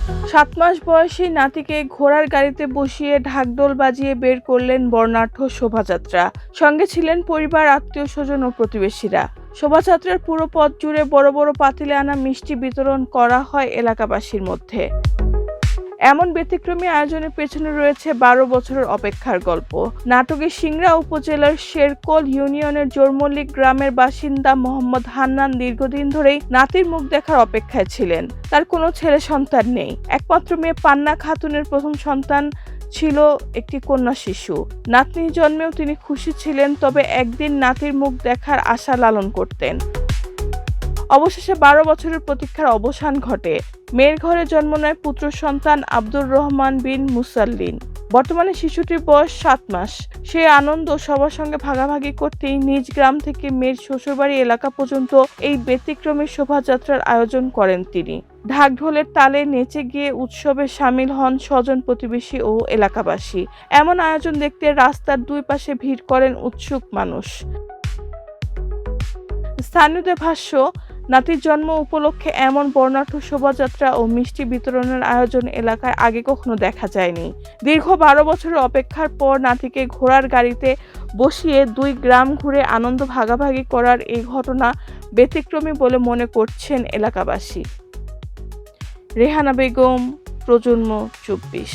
7 মাস বয়সী নাতিকে ঘোড়ার গাড়িতে বসিয়ে ঢাকঢোল বাজিয়ে বের করলেন বর্ণাঢ্য শোভাযাত্রা। সঙ্গে ছিলেন পরিবার, আত্মীয়স্বজন ও প্রতিবেশীরা। শোভাযাত্রার পুরো পথ জুড়ে বড় বড় পাতিলে আনা মিষ্টি বিতরণ করা হয় এলাকাবাসীর মধ্যে। এমন ব্যতিক্রমী আয়োজনের পেছনে রয়েছে 12 বছরের অপেক্ষার গল্প। নাটোরের সিংড়া উপজেলার শেরকোল ইউনিয়নের জোরমল্লিক গ্রামের বাসিন্দা মোহাম্মদ হান্নান দীর্ঘদিন ধরেই নাতির মুখ দেখার অপেক্ষায় ছিলেন। তার কোনো ছেলে সন্তান নেই। একমাত্র মেয়ে পান্না খাতুনের প্রথম সন্তান ছিল একটি কন্যা শিশু। নাতনির জন্মেও তিনি খুশি ছিলেন, তবে একদিন নাতির মুখ দেখার আশা লালন করতেন। অবশেষে 12 বছরের প্রতীক্ষার অবসান ঘটে। মেয়ের ঘরে জন্ম নেয় পুত্র সন্তান আব্দুর রহমান বিন মুসাল্লিন। বর্তমানে শিশুটির বয়স 7 মাস। সে আনন্দ সবার সঙ্গে ভাগাভাগি করতেই নিজ গ্রাম থেকে মেয়ের শ্বশুরবাড়ি এলাকা পর্যন্ত এই ব্যতিক্রমী শোভাযাত্রার আয়োজন করেন তিনি। ঢাকঢোলের তালে নেচে গিয়ে উৎসবে শামিল হন স্বজন, প্রতিবেশী ও এলাকাবাসী। এমন আয়োজন দেখতে রাস্তার দুই পাশে ভিড় করেন উৎসুক মানুষ। স্থানীয়দের ভাষ্য, নাতির জন্ম উপলক্ষে এমন বর্ণাঢ্য শোভাযাত্রা ও মিষ্টি বিতরণের আয়োজন এলাকায় আগে কখনো দেখা যায়নি। দীর্ঘ 12 বছরের অপেক্ষার পর নাতিকে ঘোড়ার গাড়িতে বসিয়ে 2 গ্রাম ঘুরে আনন্দ ভাগাভাগি করার এই ঘটনা ব্যতিক্রমী বলে মনে করছেন এলাকাবাসী। রেহানা বেগম, প্রজন্ম 24।